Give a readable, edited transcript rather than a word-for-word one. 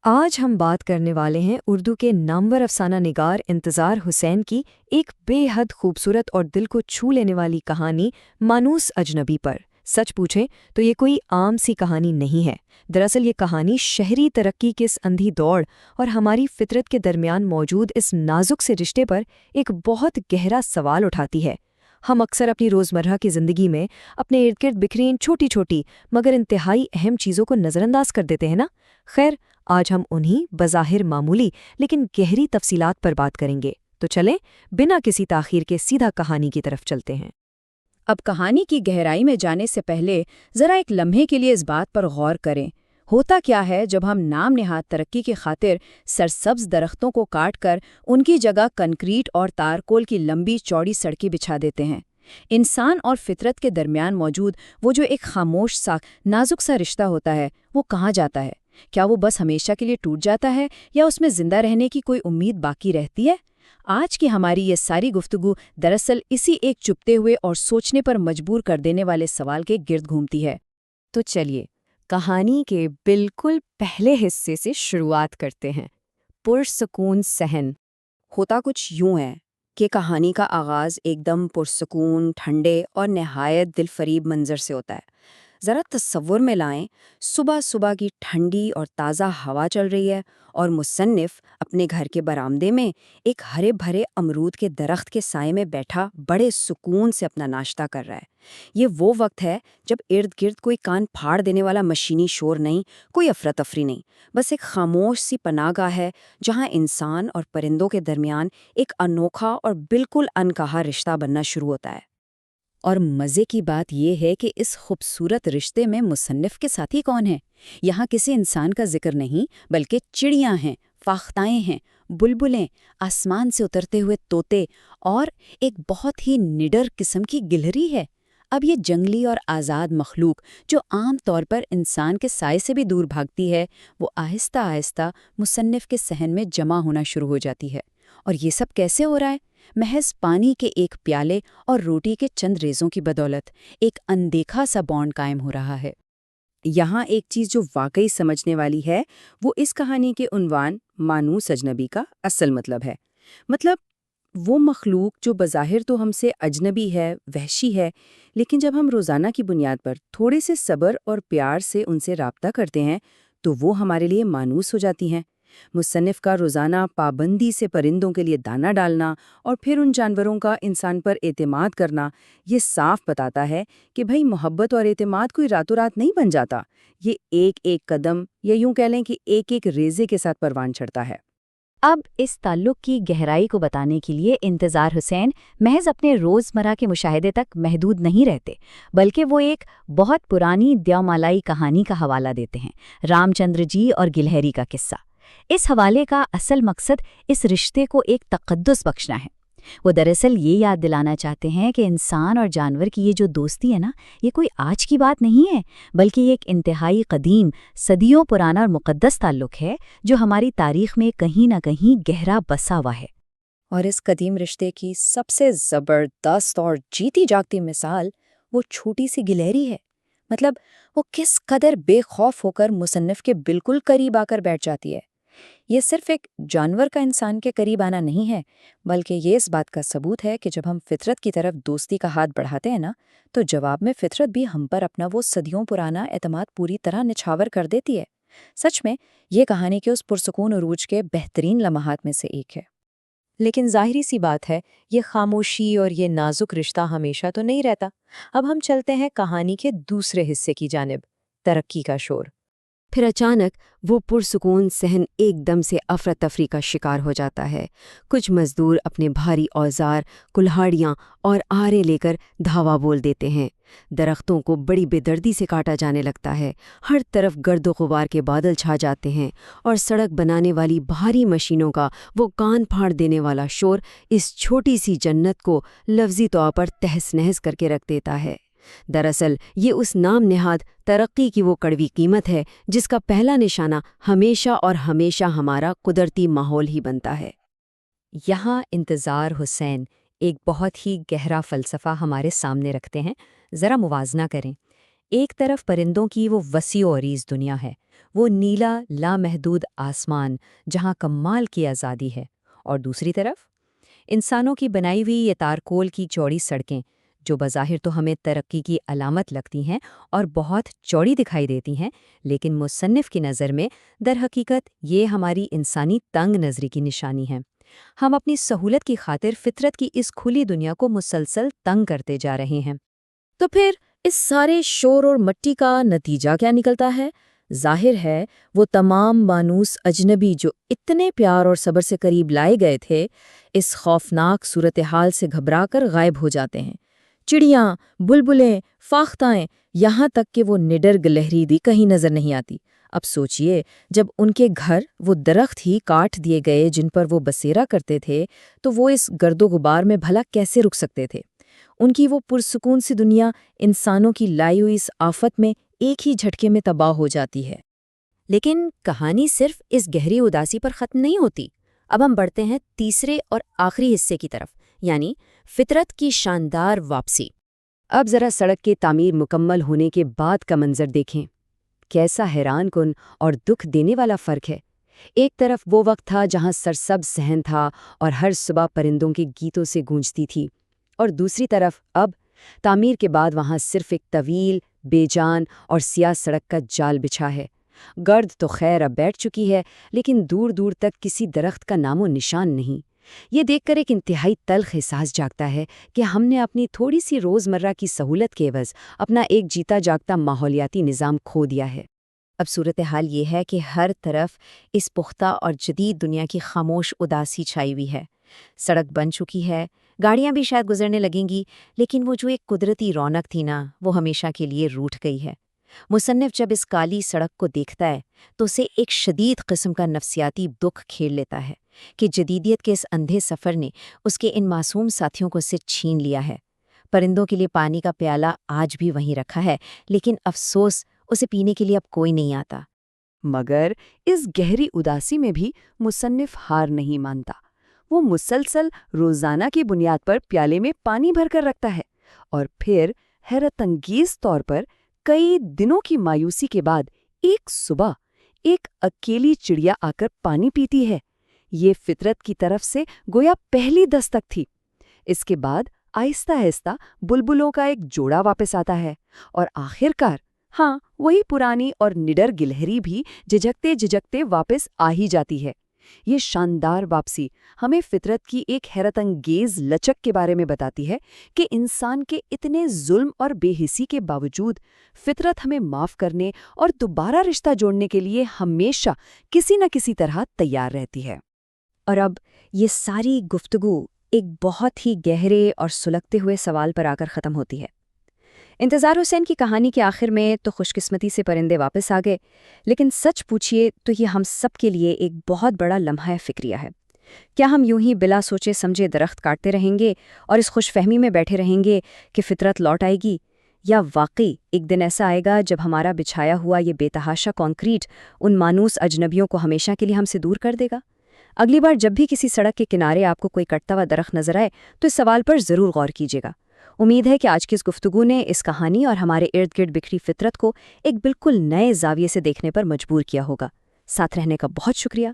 آج ہم بات کرنے والے ہیں اردو کے نامور افسانہ نگار انتظار حسین کی ایک بے حد خوبصورت اور دل کو چھو لینے والی کہانی مانوس اجنبی پر۔ سچ پوچھیں تو یہ کوئی عام سی کہانی نہیں ہے۔ دراصل یہ کہانی شہری ترقی کی اس اندھی دوڑ اور ہماری فطرت کے درمیان موجود اس نازک سے رشتے پر ایک بہت گہرا سوال اٹھاتی ہے۔ ہم اکثر اپنی روزمرہ کی زندگی میں اپنے ارد گرد بکھری ان چھوٹی چھوٹی مگر انتہائی اہم چیزوں کو نظر انداز کر دیتے ہیں نا۔ خیر، آج ہم انہی بظاہر معمولی لیکن گہری تفصیلات پر بات کریں گے، تو چلیں بنا کسی تاخیر کے سیدھا کہانی کی طرف چلتے ہیں۔ اب کہانی کی گہرائی میں جانے سے پہلے ذرا ایک لمحے کے لیے اس بات پر غور کریں، ہوتا کیا ہے جب ہم نام نہاد ترقی کی خاطر سرسبز درختوں کو کاٹ کر ان کی جگہ کنکریٹ اور تارکول کی لمبی چوڑی سڑکیں بچھا دیتے ہیں۔ انسان اور فطرت کے درمیان موجود وہ جو ایک خاموش سا نازک سا رشتہ ہوتا ہے، وہ کہاں جاتا ہے؟ کیا وہ بس ہمیشہ کے لیے ٹوٹ جاتا ہے یا اس میں زندہ رہنے کی کوئی امید باقی رہتی ہے؟ آج کی ہماری یہ ساری گفتگو دراصل اسی ایک چپتے ہوئے اور سوچنے پر مجبور کر دینے والے سوال کے گرد گھومتی ہے۔ تو چلیے کہانی کے بالکل پہلے حصے سے شروعات کرتے ہیں۔ پرسکون صحن۔ ہوتا کچھ یوں ہے کہ کہانی کا آغاز ایک دم پرسکون، ٹھنڈے اور نہایت دل فریب منظر سے ہوتا ہے۔ ذرا تصور میں لائیں، صبح صبح کی ٹھنڈی اور تازہ ہوا چل رہی ہے اور مصنف اپنے گھر کے برآمدے میں ایک ہرے بھرے امرود کے درخت کے سائے میں بیٹھا بڑے سکون سے اپنا ناشتہ کر رہا ہے۔ یہ وہ وقت ہے جب ارد گرد کوئی کان پھاڑ دینے والا مشینی شور نہیں، کوئی افراتفری نہیں، بس ایک خاموش سی پناہ گاہ ہے جہاں انسان اور پرندوں کے درمیان ایک انوکھا اور بالکل انکہا رشتہ بننا شروع ہوتا ہے۔ اور مزے کی بات یہ ہے کہ اس خوبصورت رشتے میں مصنف کے ساتھی کون ہیں؟ یہاں کسی انسان کا ذکر نہیں، بلکہ چڑیاں ہیں، فاختائیں ہیں، بلبلیں، آسمان سے اترتے ہوئے طوطے اور ایک بہت ہی نڈر قسم کی گلہری ہے۔ اب یہ جنگلی اور آزاد مخلوق جو عام طور پر انسان کے سائے سے بھی دور بھاگتی ہے، وہ آہستہ آہستہ مصنف کے صحن میں جمع ہونا شروع ہو جاتی ہے۔ اور یہ سب کیسے ہو رہا ہے؟ محض پانی کے ایک پیالے اور روٹی کے چند ریزوں کی بدولت ایک اندیکھا سا بانڈ قائم ہو رہا ہے۔ یہاں ایک چیز جو واقعی سمجھنے والی ہے، وہ اس کہانی کے عنوان مانوس اجنبی کا اصل مطلب ہے۔ مطلب وہ مخلوق جو بظاہر تو ہم سے اجنبی ہے، وحشی ہے، لیکن جب ہم روزانہ کی بنیاد پر تھوڑے سے صبر اور پیار سے ان سے رابطہ کرتے ہیں تو وہ ہمارے لیے مانوس ہو جاتی ہیں۔ مصنف کا روزانہ پابندی سے پرندوں کے لیے دانہ ڈالنا اور پھر ان جانوروں کا انسان پر اعتماد کرنا، یہ صاف بتاتا ہے کہ بھئی محبت اور اعتماد کوئی راتوں رات نہیں بن جاتا، یہ ایک ایک قدم یا یوں کہہ لیں کہ ایک ایک ریزے کے ساتھ پروان چڑھتا ہے۔ اب اس تعلق کی گہرائی کو بتانے کے لیے انتظار حسین محض اپنے روزمرہ کے مشاہدے تک محدود نہیں رہتے، بلکہ وہ ایک بہت پرانی دیومالائی کہانی کا حوالہ دیتے ہیں، رام چندر جی اور گلہری کا قصہ۔ اس حوالے کا اصل مقصد اس رشتے کو ایک تقدس بخشنا ہے۔ وہ دراصل یہ یاد دلانا چاہتے ہیں کہ انسان اور جانور کی یہ جو دوستی ہے نا، یہ کوئی آج کی بات نہیں ہے، بلکہ یہ ایک انتہائی قدیم، صدیوں پرانا اور مقدس تعلق ہے جو ہماری تاریخ میں کہیں نہ کہیں گہرا بسا ہوا ہے۔ اور اس قدیم رشتے کی سب سے زبردست اور جیتی جاگتی مثال وہ چھوٹی سی گلہری ہے۔ مطلب وہ کس قدر بے خوف ہو کر مصنف کے بالکل قریب آ کر بیٹھ جاتی ہے۔ یہ صرف ایک جانور کا انسان کے قریب آنا نہیں ہے، بلکہ یہ اس بات کا ثبوت ہے کہ جب ہم فطرت کی طرف دوستی کا ہاتھ بڑھاتے ہیں نا، تو جواب میں فطرت بھی ہم پر اپنا وہ صدیوں پرانا اعتماد پوری طرح نچھاور کر دیتی ہے۔ سچ میں یہ کہانی کے اس پرسکون عروج کے بہترین لمحات میں سے ایک ہے۔ لیکن ظاہری سی بات ہے، یہ خاموشی اور یہ نازک رشتہ ہمیشہ تو نہیں رہتا۔ اب ہم چلتے ہیں کہانی کے دوسرے حصے کی جانب، ترقی کا شور۔ پھر اچانک وہ پرسکون صحن ایک دم سے افراتفری کا شکار ہو جاتا ہے۔ کچھ مزدور اپنے بھاری اوزار، کلہاڑیاں اور آرے لے کر دھاوا بول دیتے ہیں۔ درختوں کو بڑی بے دردی سے کاٹا جانے لگتا ہے، ہر طرف گرد و غبار کے بادل چھا جاتے ہیں، اور سڑک بنانے والی بھاری مشینوں کا وہ کان پھاڑ دینے والا شور اس چھوٹی سی جنت کو لفظی طور پر تہس نہس کر کے رکھ دیتا ہے۔ دراصل یہ اس نام نہاد ترقی کی وہ کڑوی قیمت ہے جس کا پہلا نشانہ ہمیشہ اور ہمیشہ ہمارا قدرتی ماحول ہی بنتا ہے۔ یہاں انتظار حسین ایک بہت ہی گہرا فلسفہ ہمارے سامنے رکھتے ہیں۔ ذرا موازنہ کریں، ایک طرف پرندوں کی وہ وسیع و عریض دنیا ہے، وہ نیلا لامحدود آسمان جہاں کمال کی آزادی ہے، اور دوسری طرف انسانوں کی بنائی ہوئی یہ تارکول کی چوڑی سڑکیں جو بظاہر تو ہمیں ترقی کی علامت لگتی ہیں اور بہت چوڑی دکھائی دیتی ہیں، لیکن مصنف کی نظر میں در حقیقت یہ ہماری انسانی تنگ نظری کی نشانی ہے۔ ہم اپنی سہولت کی خاطر فطرت کی اس کھلی دنیا کو مسلسل تنگ کرتے جا رہے ہیں۔ تو پھر اس سارے شور اور مٹی کا نتیجہ کیا نکلتا ہے؟ ظاہر ہے وہ تمام مانوس اجنبی جو اتنے پیار اور صبر سے قریب لائے گئے تھے، اس خوفناک صورتحال سے گھبرا کر غائب ہو جاتے ہیں۔ چڑیاں، بلبلیں، فاختائیں، یہاں تک کہ وہ نڈر گلہری بھی کہیں نظر نہیں آتی۔ اب سوچئے، جب ان کے گھر وہ درخت ہی کاٹ دیے گئے جن پر وہ بسیرا کرتے تھے، تو وہ اس گرد و غبار میں بھلا کیسے رک سکتے تھے؟ ان کی وہ پرسکون سی دنیا انسانوں کی لائی ہوئی اس آفت میں ایک ہی جھٹکے میں تباہ ہو جاتی ہے۔ لیکن کہانی صرف اس گہری اداسی پر ختم نہیں ہوتی۔ اب ہم بڑھتے ہیں تیسرے اور آخری حصے کی طرف، یعنی فطرت کی شاندار واپسی۔ اب ذرا سڑک کی تعمیر مکمل ہونے کے بعد کا منظر دیکھیں۔ کیسا حیران کن اور دکھ دینے والا فرق ہے۔ ایک طرف وہ وقت تھا جہاں سرسبز صحن تھا اور ہر صبح پرندوں کے گیتوں سے گونجتی تھی، اور دوسری طرف اب تعمیر کے بعد وہاں صرف ایک طویل، بے جان اور سیاہ سڑک کا جال بچھا ہے۔ گرد تو خیر اب بیٹھ چکی ہے، لیکن دور دور تک کسی درخت کا نام و نشان نہیں۔ یہ دیکھ کر ایک انتہائی تلخ احساس جاگتا ہے کہ ہم نے اپنی تھوڑی سی روزمرہ کی سہولت کے عوض اپنا ایک جیتا جاگتا ماحولیاتی نظام کھو دیا ہے۔ اب صورتحال یہ ہے کہ ہر طرف اس پختہ اور جدید دنیا کی خاموش اداسی چھائی ہوئی ہے۔ سڑک بن چکی ہے، گاڑیاں بھی شاید گزرنے لگیں گی، لیکن وہ جو ایک قدرتی رونق تھی نا، وہ ہمیشہ کے لیے روٹھ گئی ہے۔ مصنف جب اس کالی سڑک کو دیکھتا ہے تو اسے ایک شدید قسم کا نفسیاتی دکھ کھیل لیتا ہے کہ جدیدیت کے اس اندھے سفر نے اس کے ان معصوم ساتھیوں کو سے چھین لیا ہے۔ پرندوں کے لیے پانی کا پیالہ آج بھی وہیں رکھا ہے، لیکن افسوس اسے پینے کے لیے اب کوئی نہیں آتا۔ مگر اس گہری اداسی میں بھی مصنف ہار نہیں مانتا۔ وہ مسلسل روزانہ کی بنیاد پر پیالے میں پانی بھر کر رکھتا ہے، اور پھر حیرت انگیز طور پر کئی دنوں کی مایوسی کے بعد ایک صبح ایک اکیلی چڑیا آ کر پانی پیتی ہے۔ یہ فطرت کی طرف سے گویا پہلی دستک تھی۔ اس کے بعد آہستہ آہستہ بلبلوں کا ایک جوڑا واپس آتا ہے، اور آخرکار وہی پرانی اور نڈر گلہری بھی جھجکتے جھجکتے واپس آ ہی جاتی ہے۔ یہ شاندار واپسی ہمیں فطرت کی ایک حیرت انگیز لچک کے بارے میں بتاتی ہے کہ انسان کے اتنے ظلم اور بے حسی کے باوجود فطرت ہمیں معاف کرنے اور دوبارہ رشتہ جوڑنے کے لیے ہمیشہ کسی نہ کسی طرح تیار رہتی ہے۔ اور اب یہ ساری گفتگو ایک بہت ہی گہرے اور سلگتے ہوئے سوال پر آ کر ختم ہوتی ہے۔ انتظار حسین کی کہانی کے آخر میں تو خوش قسمتی سے پرندے واپس آ گئے، لیکن سچ پوچھئے تو یہ ہم سب کے لیے ایک بہت بڑا لمحہ فکریہ ہے۔ کیا ہم یوں ہی بلا سوچے سمجھے درخت کاٹتے رہیں گے اور اس خوش فہمی میں بیٹھے رہیں گے کہ فطرت لوٹ آئے گی، یا واقعی ایک دن ایسا آئے گا جب ہمارا بچھایا ہوا یہ بے تحاشا کانکریٹ ان مانوس اجنبیوں کو ہمیشہ کے لیے ہم سے دور کر دے گا؟ اگلی بار جب بھی کسی سڑک کے کنارے آپ کو کوئی کٹتا ہوا درخت نظر آئے تو اس سوال پر ضرور غور کیجیے گا۔ امید ہے کہ آج کی اس گفتگو نے اس کہانی اور ہمارے ارد گرد بکھری فطرت کو ایک بالکل نئے زاویے سے دیکھنے پر مجبور کیا ہوگا۔ ساتھ رہنے کا بہت شکریہ۔